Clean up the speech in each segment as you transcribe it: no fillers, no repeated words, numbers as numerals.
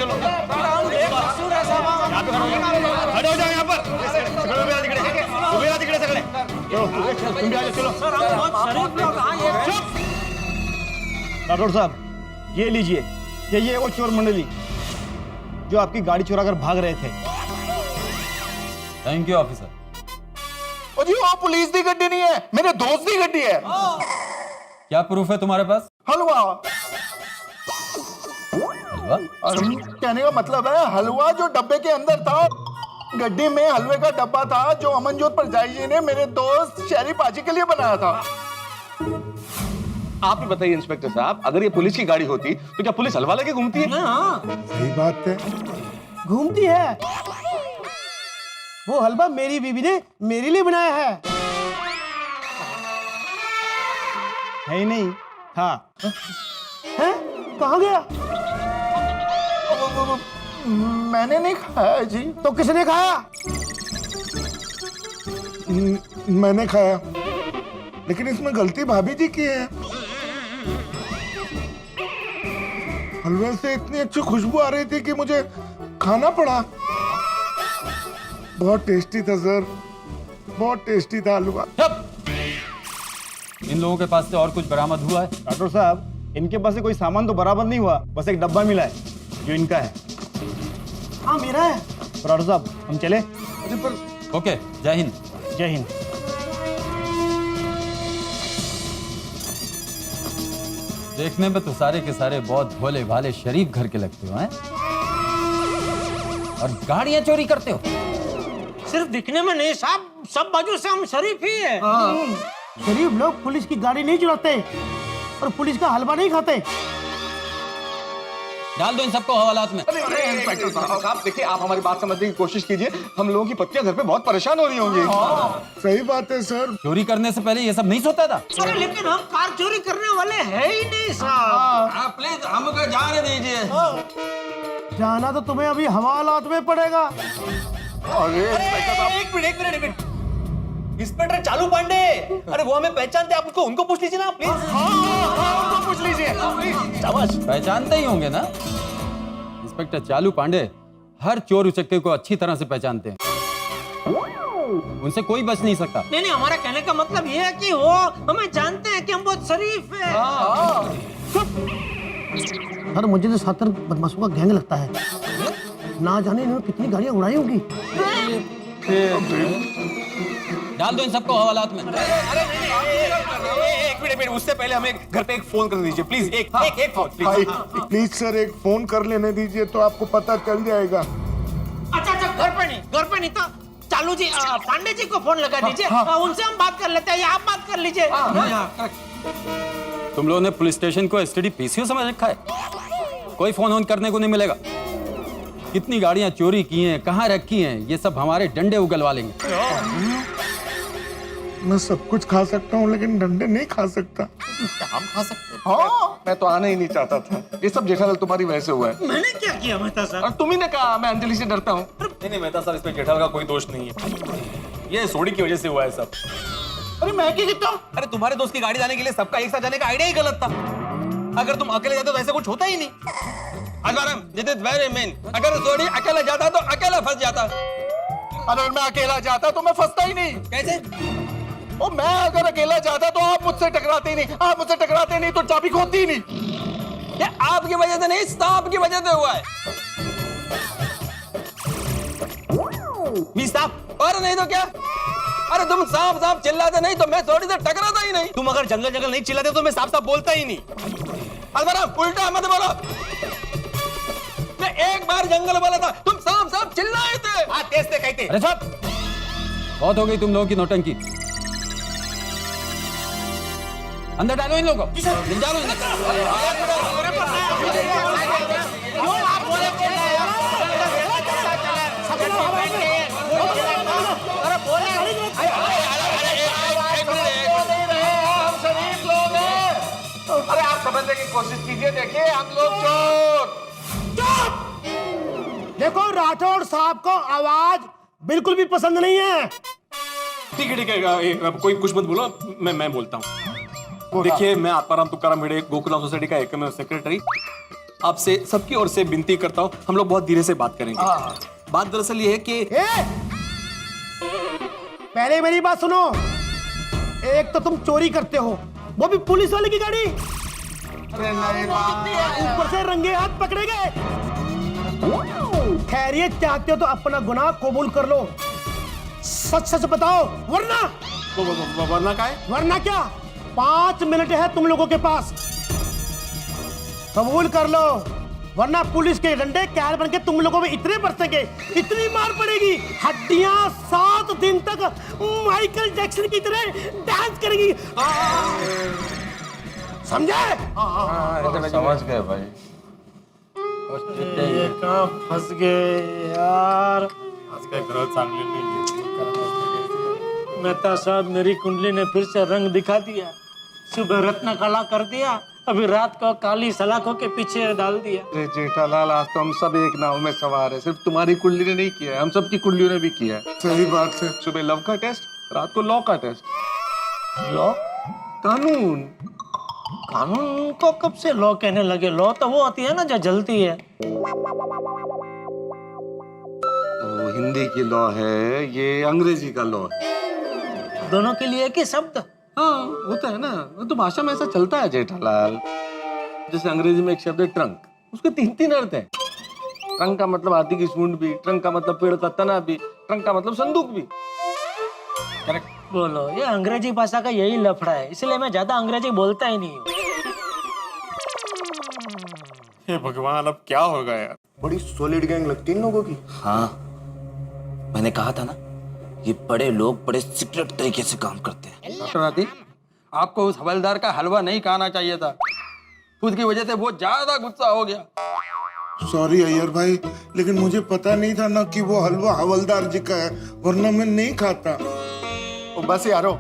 चलो, यहाँ पे खड़े हो जाओ यहाँ पर। सगळे उभे राहा तिकडे सगळे। चलो, तुम भी आ जाओ, चलो। चुप। राठौड़ साहब, ये लीजिए, ये वो चोर मंडली जो आपकी गाड़ी चुराकर भाग रहे थे। Thank you officer. ओ जी, वो पुलिस की गड्डी नहीं है, मेरे दोस्त की गड्डी है। क्या प्रूफ है तुम्हारे पास? हलवा। हलवा? कहने का मतलब है हलवा जो डब्बे के अंदर था। गड्डी में हलवे का डब्बा था जो अमनजोत परजाई जी ने मेरे दोस्त शहरी पाजी के लिए बनाया था। आप ही बताइए इंस्पेक्टर साहब, अगर ये पुलिस की गाड़ी होती तो क्या पुलिस हलवा लेके घूमती है? सही बात है, घूमती है। वो हलवा मेरी बीवी ने मेरे लिए बनाया है ही नहीं। हाँ, हैं? कहाँ गया? मैंने नहीं खाया जी। तो किसने खाया? मैंने खाया, लेकिन इसमें गलती भाभी जी की है। हलवे से इतनी अच्छी खुशबू आ रही थी कि मुझे खाना पड़ा। बहुत टेस्टी था सर, बहुत टेस्टी था हलवा। इन लोगों के पास से और कुछ बरामद हुआ है? राठौड़ साहब, इनके पास से कोई सामान तो बराबर नहीं हुआ, बस एक डब्बा मिला है जो इनका है। हाँ, मेरा है। राठौड़ साहब, हम चले? ओके, जय हिंद। जय हिंद। देखने में तो सारे के सारे बहुत भोले भाले शरीफ घर के लगते हो हैं? और गाड़ियां चोरी करते हो? सिर्फ दिखने में नहीं साहब, सब बाजू से हम शरीफ ही है। शरीफ लोग पुलिस की गाड़ी नहीं चुराते और पुलिस का हलवा नहीं खाते। डाल दो इन सबको हवालात में। अरे इंस्पेक्टर साहब, देखिए, आप हमारी बात समझने की कोशिश कीजिए। हम लोगों की पत्नियां घर पे बहुत परेशान हो रही होंगी। सही बात है सर। चोरी करने से पहले ये सब नहीं सोता था? अरे लेकिन हम कार चोरी करने वाले हैं ही नहीं साहब। प्लीज हमको जाने दीजिए। जाना तो तुम्हें अभी हवालात में पड़ेगा। एक मिनट। इंस्पेक्टर चालू पांडे, अरे वो हमें पहचानते, आप उसको उनको पूछ लीजिए ना प्लीज। हाँ, पूछ लीजिए। शाबाश। पहचानते ही होंगे ना? इंस्पेक्टर चालू पांडे हर चोर उचक्के को अच्छी तरह से पहचानते हैं, उनसे कोई बच नहीं सकता। नहीं, हमारा कहने का मतलब ये है कि वो हमें जानते हैं कि हम बहुत शरीफ हैं। सर, मुझे तो 7 बदमाशों का गैंग लगता है। ना जाने इन्होंने कितनी गाड़ियां उड़ाई होंगी। डाल दो इन सबको हवालात में। एक मिनट, उससे पहले हमें घर पे एक फोन कर दीजिए प्लीज। एक फोन प्लीज सर, एक फोन कर लेने दीजिए तो आपको पता चल जाएगा। अच्छा, घर पे नहीं तो चालू जी, पांडे जी को फोन लगा दीजिए। उनसे हम बात कर लेते हैं, या आप बात कर लीजिए। तुम लोगों ने पुलिस स्टेशन को एसटीडी पीसीओ समझ रखा है? कोई फोन ऑन करने को नहीं मिलेगा। कितनी गाड़ियां चोरी की हैं, कहाँ रखी हैं, ये सब हमारे डंडे उगलवा लेंगे। मैं सब कुछ खा सकता हूँ लेकिन डंडे नहीं खा सकता। हम खा सकते हैं। हाँ, मैं तो आना ही नहीं चाहता था। ये सब जेठालाल तुम्हारी वजह से हुआ है। मैंने क्या किया मेहता साहब? और तुम ही ने कहा, मैं अंजलि से डरता हूँ। नहीं मेहता साहब, इसमें जेठालाल का कोई दोष नहीं है, ये सोडी की वजह से हुआ है सब। अरे मैं क्या कहता हूँ? अरे तुम्हारे दोस्त की गाड़ी जाने के लिए सबका एक साथ जाने का आइडिया ही गलत था। अगर तुम अकेले जाते तो ऐसा कुछ होता ही नहीं। अगर जोड़ी अकेला जाता तो अकेला फंस जाता। अगर मैं अकेला जाता तो मैं फंसता ही नहीं। कैसे? ओ, मैं अगर अकेला जाता तो आप मुझसे टकराते ही नहीं, आप मुझसे टकराते नहीं तो चाबी खोती ही नहीं। ये आपकी वजह से नहीं, सांप की वजह से हुआ है। साहब, और नहीं तो क्या? अरे तुम सांप चिल्लाते नहीं तो मैं थोड़ी से टकराता ही नहीं। तुम अगर जंगल नहीं चिल्लाते तो मैं साफ बोलता ही नहीं। अलबरा उल्टा मत बोलो। मैं एक बार जंगल बोला था, तुम सांप चिल्लाए थे। तेज थे कहते। अरे साहब, बहुत हो गई तुम लोगों की नौटंकी। अंदर डालो इन लोगों को। डालो अरे आप समझने की कोशिश कीजिए, देखिए हम लोग चोर। देखो, राठौड़ साहब को आवाज बिल्कुल भी पसंद नहीं है। ठीक है, कोई कुछ मत बोलो, मैं बोलता हूँ। देखिए, मैं आत्माराम तुकाराम भिड़े गोकुलम सोसाइटी का एकमेव सेक्रेटरी आपसे सबकी ओर से विनती करता हूँ, हम लोग बहुत धीरे से बात करेंगे। बात दरअसल ये है कि ए! पहले मेरी बात सुनो। एक तो तुम चोरी करते हो, वो भी पुलिस वाले की गाड़ी, ऊपर से रंगे हाथ पकड़े गए। खैरियत चाहते हो तो अपना गुनाह कबूल कर लो, सच सच बताओ, वरना का है? वरना क्या? 5 मिनट है तुम लोगों के पास, कबूल कर लो, वरना पुलिस के डंडे कैर बन के तुम लोगों में इतने बरसेंगे, इतनी मार पड़ेगी, हड्डियां 7 दिन तक माइकल जैक्सन की तरह डांस करेगी। समझे? समझ गए भाई। ये कहाँ फंस गए यार। मेहता साहब, मेरी कुंडली ने फिर से रंग दिखा दिया। सुबह रत्न कला कर दिया, अभी रात को काली सलाखों के पीछे डाल दिया। अरे जेठालाल, आज तो हम सब एक नाव में सवार है। सिर्फ तुम्हारी कुंडली ने नहीं किया है, हम सबकी कुंडलियों ने भी किया है। सही बात है। सुबह लव का टेस्ट, रात को लॉ का टेस्ट। लॉ? कानून। कानून को कब से लॉ कहने लगे? लॉ तो वो होती है ना जो जलती है। वो हिंदी की लॉ है, ये अंग्रेजी का लॉ है। दोनों के लिए एक ही शब्द? हाँ, होता है ना, वो तो भाषा में ऐसा चलता है जेठालाल। जैसे अंग्रेजी में एक शब्द है ट्रंक, उसके 3 अर्थ हैं। ट्रंक का मतलब हाथी की सूंड भी, ट्रंक का मतलब पेड़ का तना भी, ट्रंक का मतलब संदूक भी। करेक्ट बोलो। ये अंग्रेजी भाषा का यही लफड़ा है, इसलिए मैं ज्यादा अंग्रेजी बोलता ही नहीं हूँ। हे भगवान, अब क्या होगा यार? बड़ी सॉलिड गैंग लगती है इन लोगों की। हाँ, मैंने कहा था ना, ये बड़े लोग बड़े सीक्रेट तरीके से काम करते हैं। डॉक्टर आतिक, आपको उस हवलदार का हलवा नहीं खाना चाहिए था, उसकी वजह से बहुत ज्यादा गुस्सा हो गया। सॉरी अय्यर भाई, लेकिन मुझे पता नहीं था ना कि वो हलवा हवलदार जी का है, वरना मैं नहीं खाता। ओ बस यारो,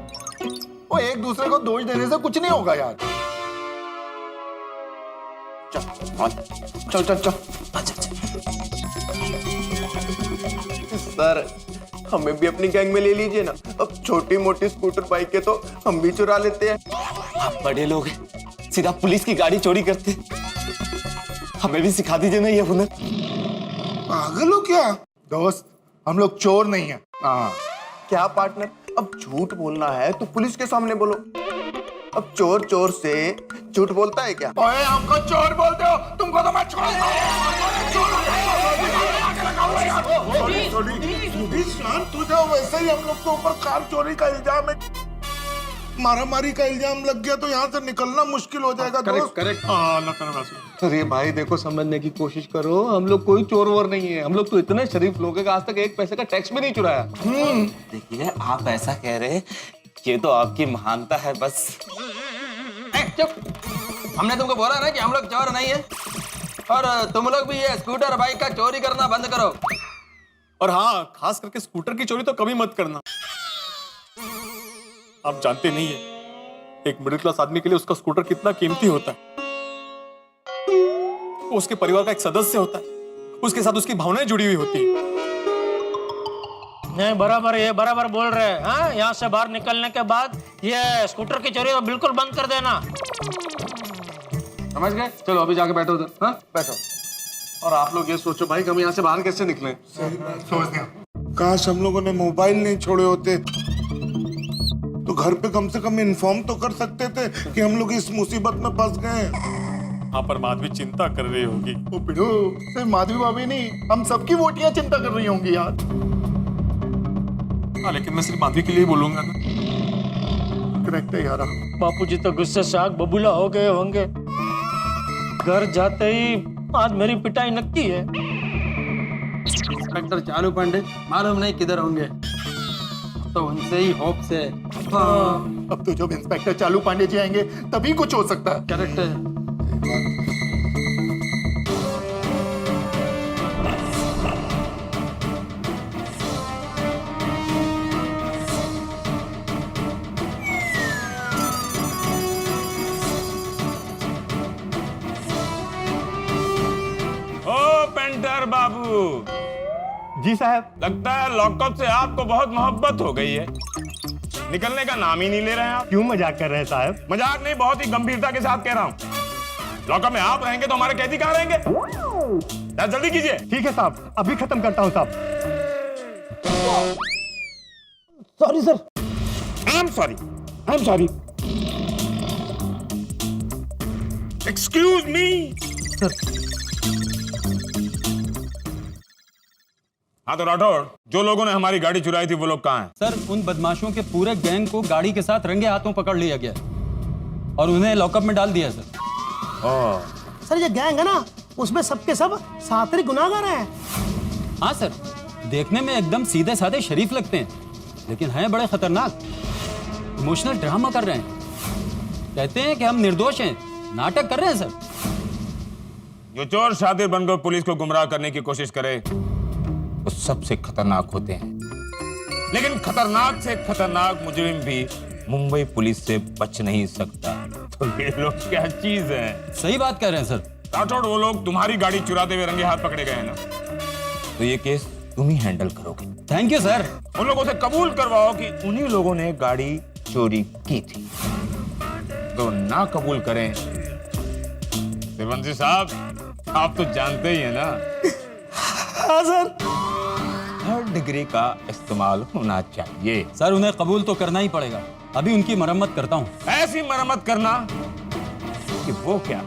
वो एक दूसरे को दोष देने से कुछ नहीं होगा यार। चल चल चल। सर, हमें भी अपनी गैंग में ले लीजिए ना। अब छोटी मोटी स्कूटर बाइक के तो हम भी चुरा लेते हैं। आप बड़े लोग हैं, सीधा पुलिस की गाड़ी चोरी करते, हमें भी सिखा दीजिए ना ये हुनर। पागल हो क्या? दोस्त, हम लोग चोर नहीं है। हाँ, क्या पार्टनर, अब झूठ बोलना है तो पुलिस के सामने बोलो। अब चोर चोर से झूठ बोलता है क्या? ओए, हमको चोर बोलते हो, तुमको तो मैं छोड़ तुझे वैसे ही हम लोग के ऊपर कार चोरी का इल्जाम है, मारामारी का इल्जाम लग गया तो यहाँ से निकलना मुश्किल हो जाएगा। दोस्त करेक्ट। अरे भाई देखो, समझने की कोशिश करो, हम लोग कोई चोर वोर नहीं है। हम लोग तो इतने शरीफ लोग हैं कि आज तक 1 पैसे का टैक्स भी नहीं चुराया। देखिए, आप ऐसा कह रहे हैं, ये तो आपकी महानता है बस। चुप, हमने तुमको बोला ना कि हम लोग चोर नहीं है, और तुम लोग भी ये स्कूटर बाइक का चोरी करना बंद करो। और हाँ, खास करके स्कूटर की चोरी तो कभी मत करना। आप जानते नहीं है, एक मिडिल क्लास आदमी के लिए उसका स्कूटर कितना कीमती होता है। वो उसके परिवार का एक सदस्य होता है, उसके साथ उसकी भावनाएं जुड़ी हुई होती है। नहीं, बराबर, ये बराबर बोल रहे हैं। हाँ, यहाँ से बाहर निकलने के बाद ये स्कूटर की चोरी तो बिल्कुल बंद कर देना। समझ गए? चलो अभी जाके बैठो उधर। हाँ, बैठो। और आप लोग ये सोचो भाई, हम यहाँ से बाहर कैसे निकलें? काश हम लोगों ने मोबाइल नहीं छोड़े होते, तो घर पे कम से कम इन्फॉर्म तो कर सकते थे कि हम लोग इस मुसीबत में फंस गए। हाँ, पर माधवी चिंता कर रही होगी। ओ पिढ़ू, सिर्फ माधवी भाभी नहीं, हम सबकी वोटियां चिंता कर रही होंगी यार। हाँ, लेकिन मैं सिर्फ माधवी के लिए बोलूंगा ना। करेक्ट है यार। बापूजी तो गुस्से से आग बबूला हो गए होंगे। घर जाते ही आज मेरी पिटाई नक्की है। इंस्पेक्टर चालू पांडे मालूम नहीं किधर होंगे, तो उनसे ही होप से। अब तो जब इंस्पेक्टर चालू पांडे जी आएंगे तभी कुछ हो सकता है। करेक्ट है। पेंटर बाबू जी साहब। लगता है लॉकअप से आपको बहुत मोहब्बत हो गई है, निकलने का नाम ही नहीं ले रहे हैं आप। क्यों मजाक कर रहे हैं साहब? मजाक नहीं, बहुत ही गंभीरता के साथ कह रहा हूँ। लॉकअप में आप रहेंगे तो हमारे कैदी कहाँ रहेंगे? जल्दी कीजिए। ठीक है साहब, अभी खत्म करता हूँ साहब। Sorry sir. I am sorry. Excuse me. हाँ तो राठौड़, जो लोगों ने हमारी गाड़ी चुराई थी वो लोग कहाँ हैं? सर उन बदमाशों के पूरे गैंग को गाड़ी के साथ रंगे हाथों पकड़ लिया गया और उन्हें लॉकअप में डाल दिया सर। सर ये गैंग है ना, उसमें सबके सब सातरी गुनाहगार हैं। हाँ सर, देखने में एकदम सीधे साधे शरीफ लगते हैं, लेकिन हैं बड़े खतरनाक। इमोशनल ड्रामा कर रहे हैं, कहते हैं कि हम निर्दोष हैं, नाटक कर रहे हैं सर। जो चोर शातिर बनकर पुलिस को गुमराह करने की कोशिश करे वो सबसे खतरनाक होते हैं, लेकिन खतरनाक से खतरनाक मुजरिम भी मुंबई पुलिस से बच नहीं सकता। तो ये लोग क्या चीज है? सही बात कह रहे हैं सर। राठौड़, वो लोग तुम्हारी गाड़ी चुराते हुए रंगे हाथ पकड़े गए हैं ना, तो ये केस तुम ही हैंडल करोगे। Thank you sir. उन लोगों से कबूल करवाओ कि उन्हीं लोगों ने गाड़ी चोरी की थी। तो ना कबूल करें, देवंशी साहब आप तो जानते ही हैं ना। हाँ सर। हर डिग्री का इस्तेमाल होना चाहिए। सर उन्हें कबूल तो करना ही पड़ेगा, अभी उनकी मरम्मत करता हूँ। ऐसी मरम्मत करना कि वो क्या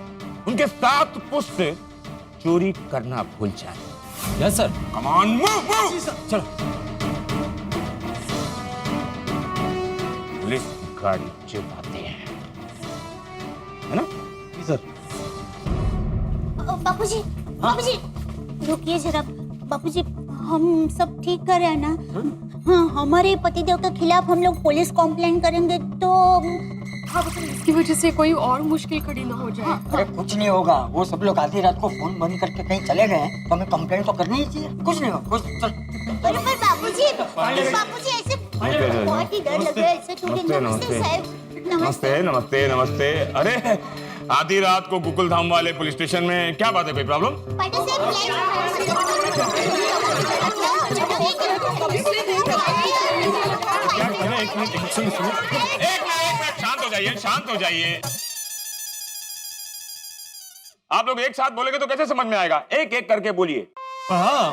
उनके 7 पुश्त चोरी करना भूल जाए। Yes sir. Come on, move. चलो। पुलिस की गाड़ी चुराते हैं, है ना? सर। बापूजी, बापूजी, रुकिए जरा। बापूजी, हम सब ठीक कर रहे हैं ना? हाँ, हमारे पतिदेव के खिलाफ हम लोग पुलिस कंप्लेंट करेंगे तो इसकी वजह से कोई और मुश्किल खड़ी ना हो जाए। अरे कुछ नहीं होगा, वो सब लोग आधी रात को फोन बंद करके कहीं चले गए हैं, तो हमें कंप्लेंट तो करनी ही चाहिए। कुछ नहीं होगा, कुछ चल। पर बापूजी ऐसे बहुत ही डर लग रहा है ऐसे। नमस्ते साहब। नमस्ते नमस्ते नमस्ते। अरे आधी रात को गोकुलधाम वाले पुलिस स्टेशन में क्या बात है? कोई प्रॉब्लम? एक मिनट शांत हो जाइए। आप लोग एक साथ बोलेंगे तो कैसे समझ में आएगा? एक एक करके बोलिए। हाँ,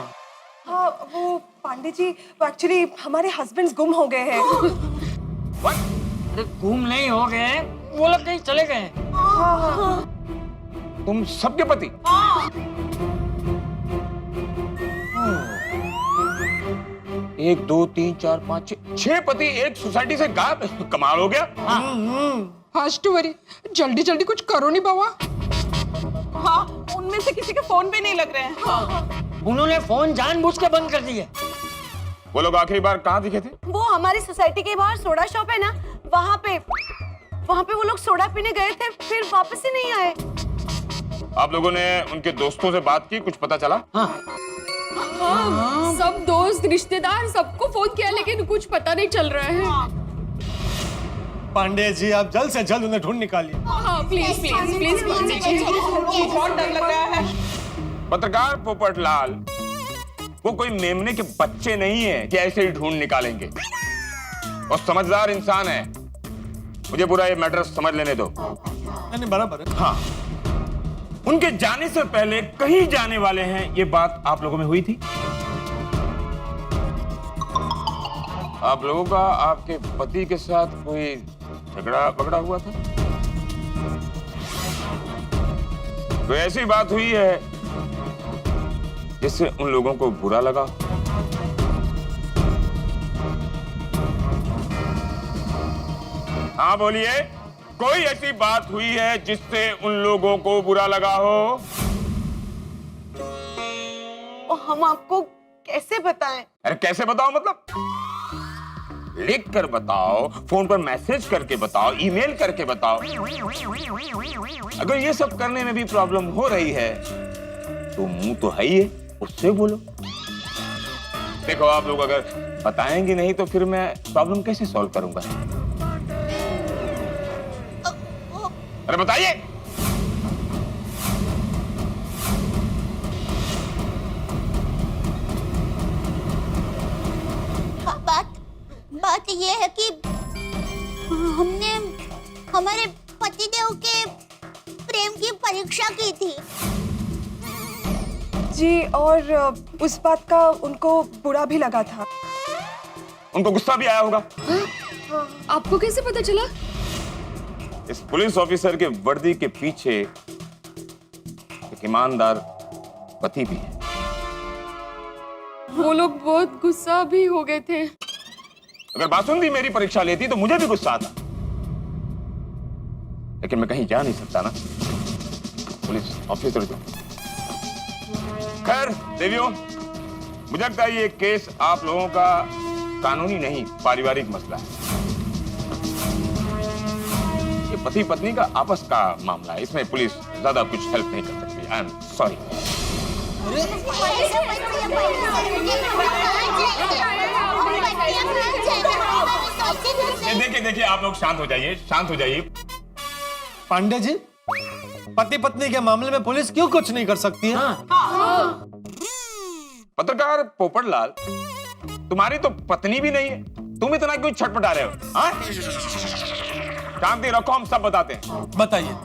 वो पांडे जी, एक्चुअली हमारे हस्बैंड्स गुम हो गए हैं। अरे गुम नहीं हो गए, वो लोग कहीं चले गए। तुम सबके पति? 1 2 3 4 5 6 पति एक सोसाइटी से गायब। कमाल हो गया। वरी जल्दी जल्दी कुछ करो नहीं बाबा। हाँ, उनमें से किसी के फोन भी नहीं लग रहे हैं। हाँ। उन्होंने फोन जानबूझ के बंद कर दिए। वो लोग आखिरी बार कहाँ दिखे थे? वो हमारी सोसाइटी के बाहर सोडा शॉप है ना, वहाँ पे वो लोग सोडा पीने गए थे, फिर वापस ही नहीं आए। आप लोगों ने उनके दोस्तों से बात की, कुछ पता चला? हाँ, सब दोस्त रिश्तेदार सबको फोन किया लेकिन कुछ पता नहीं चल रहा है। पांडे जी, आप जल्द से जल्द उन्हें ढूंढ निकालिए। हाँ, प्लीज प्लीज प्लीज बहुत डर लग रहा है। पत्रकार पोपटलाल, वो कोई मेमने के बच्चे नहीं है कि ऐसे ही ढूंढ निकालेंगे। और समझदार इंसान है। मुझे पूरा ये मैटर समझ लेने दो। नहीं, बराबर है। हाँ, उनके जाने से पहले कहीं जाने वाले हैं, ये बात आप लोगों में हुई थी? आप लोगों का आपके पति के साथ कोई झगड़ा पकड़ा हुआ था? कोई ऐसी बात हुई है जिससे उन लोगों को बुरा लगा? हाँ बोलिए, कोई ऐसी बात हुई है जिससे उन लोगों को बुरा लगा हो? हम आपको कैसे बताएं? अरे कैसे बताओ मतलब? लिख कर बताओ, फोन पर मैसेज करके बताओ, ईमेल करके बताओ। अगर ये सब करने में भी प्रॉब्लम हो रही है तो मुंह तो है ही है, उससे बोलो। देखो, आप लोग अगर बताएंगे नहीं तो फिर मैं प्रॉब्लम कैसे सॉल्व करूंगा? अरे बताइए। बात ये है कि हमने हमारे पतिदेव के प्रेम की परीक्षा की थी। जी, और उस बात का उनको बुरा भी लगा था। उनको गुस्सा भी आया होगा। आपको कैसे पता चला? इस पुलिस ऑफिसर के वर्दी के पीछे एक ईमानदार पति भी है। वो लोग बहुत गुस्सा भी हो गए थे। अगर बासुंदी मेरी परीक्षा लेती तो मुझे भी गुस्सा आता, लेकिन मैं कहीं जा नहीं सकता ना, पुलिस ऑफिसर जो। खैर देवियों, मुझे लगता है ये केस आप लोगों का कानूनी नहीं पारिवारिक मसला है। ये पति पत्नी का आपस का मामला है, इसमें पुलिस ज्यादा कुछ हेल्प नहीं कर सकती। I am sorry. देखिए आप लोग शांत हो जाइए, शांत हो जाइए। पांडे जी, पति पत्नी के मामले में पुलिस क्यों कुछ नहीं कर सकती है? पत्रकार पोपटलाल, तुम्हारी तो पत्नी भी नहीं है, तुम इतना क्यों छटपटा रहे हो? शांति रखो, हम सब बताते हैं। बताइए।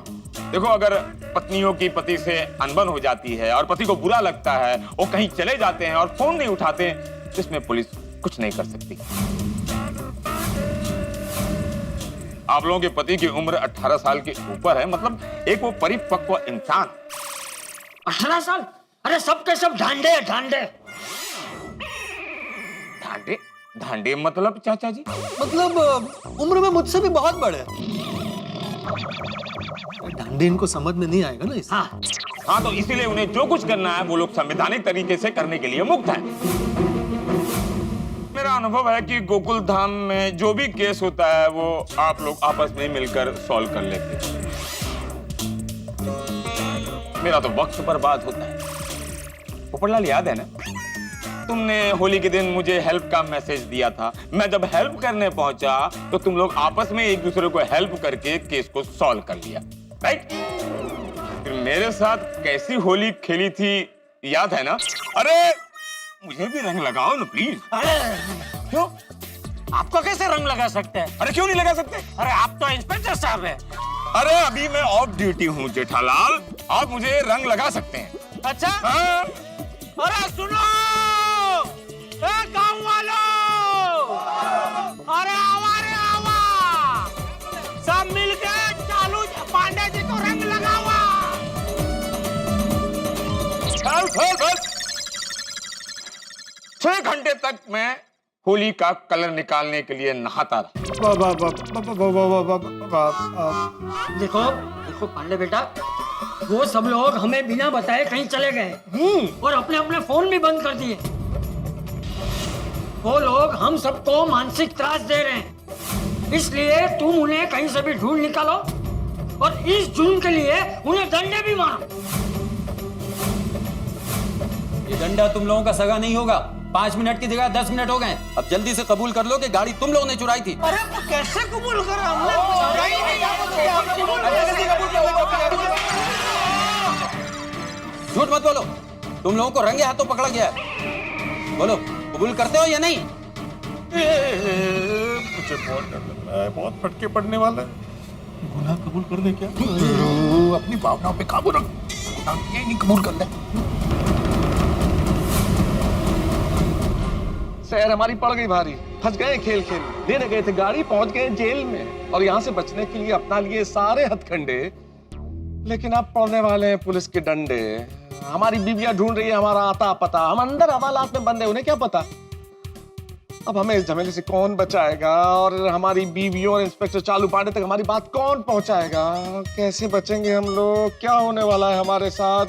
देखो, अगर पत्नियों की पति से अनबन हो जाती है और पति को बुरा लगता है, वो कहीं चले जाते हैं और फोन नहीं उठाते, तो इसमें पुलिस कुछ नहीं कर सकती। आप लोगों के पति की उम्र 18 साल के ऊपर है, मतलब एक वो परिपक्व इंसान। 18 साल? अरे सब के सब ढांडे हैं, ढांडे। ढांडे? ढांडे मतलब चाचा जी? मतलब उम्र में मुझसे भी बहुत बड़े। ढांडे इनको समझ में नहीं आएगा ना इस। हाँ, तो इसीलिए उन्हें जो कुछ करना है वो लोग संवैधानिक तरीके से करने के लिए मुक्त हैं। मेरा अनुभव है कि गोकुल धाम में जो भी केस होता है वो आप लोग आपस में मिलकर सॉल्व कर लेते हैं। मेरा तो वक्त बर्बाद होता है। पोपटलाल, याद है ना, तुमने होली के दिन मुझे हेल्प का मैसेज दिया था। मैं जब हेल्प करने पहुंचा तो तुम लोग आपस में एक दूसरे को हेल्प करके केस को सॉल्व कर लिया, राइट? फिर मेरे साथ कैसी होली खेली थी याद है ना? अरे मुझे भी रंग लगाओ ना प्लीज। अरे क्यों? आपको कैसे रंग लगा सकते हैं? अरे क्यों नहीं लगा सकते? अरे आप तो इंस्पेक्टर साहब हैं। अरे अभी मैं ऑफ ड्यूटी हूँ जेठालाल, आप मुझे रंग लगा सकते हैं। अच्छा? हाँ? अरे सुनो, गाँव वालों, अरे आवा रे आवा, सब मिलके चालू पांडे जी को रंग लगावा। बस 6 घंटे तक मैं होली का कलर निकालने के लिए नहाता रहा। देखो देखो पांडे बेटा, वो सब लोग हमें बिना बताए कहीं चले गए और अपने अपने फोन भी बंद कर दिए। वो लोग हम सबको मानसिक त्रास दे रहे हैं, इसलिए तुम उन्हें कहीं से भी ढूंढ निकालो और इस जुर्म के लिए उन्हें डंडे भी मारो। ये डंडा तुम लोगों का सगा नहीं होगा। 5 मिनट की जगह 10 मिनट हो गए। अब जल्दी से कबूल कर लो कि गाड़ी तुम लोगों ने चुराई थी। अरे तो कैसे कबूल कर? हमने झूठ मत बोलो, तुम लोगों को रंगे हाथों पकड़ा गया है। बोलो, कबूल करते हो या नहीं? मुझे बहुत डर लग रहा है, बहुत फटके पड़ने वाला है। गुनाह कबूल कर दे क्या? अपनी भावनाओं पे काबू रख, ये नहीं कबूल कर ले। शहर हमारी पड़ गई भारी, फंस गए खेल खेल। लेने गए थे गाड़ी, पहुंच गए जेल में और यहाँ से बचने के लिए अपना लिए सारे हथकंडे, लेकिन अब पड़ने वाले हैं पुलिस के डंडे। हमारी बीवियां ढूंढ रही है हमारा आता पता, हम अंदर हवालात में बंद है, उन्हें क्या पता। अब हमें इस झमेले से कौन बचाएगा और हमारी बीवियों और इंस्पेक्टर चालू पांडे तक हमारी बात कौन पहुंचाएगा? कैसे बचेंगे हम लोग? क्या होने वाला है हमारे साथ?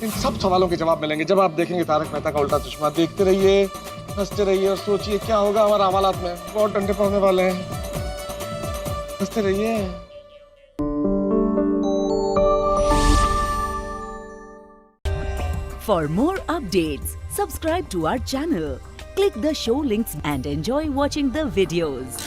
इन सब सवालों के जवाब मिलेंगे जब आप देखेंगे तारक मेहता का उल्टा चश्मा। देखते रहिए, हंसते रहिए और सोचिए क्या होगा हमारा हवालात में। बहुत डंडे पड़ने वाले हैं, हंसते रहिए। For more updates, subscribe to our channel, click the show links and enjoy watching the videos.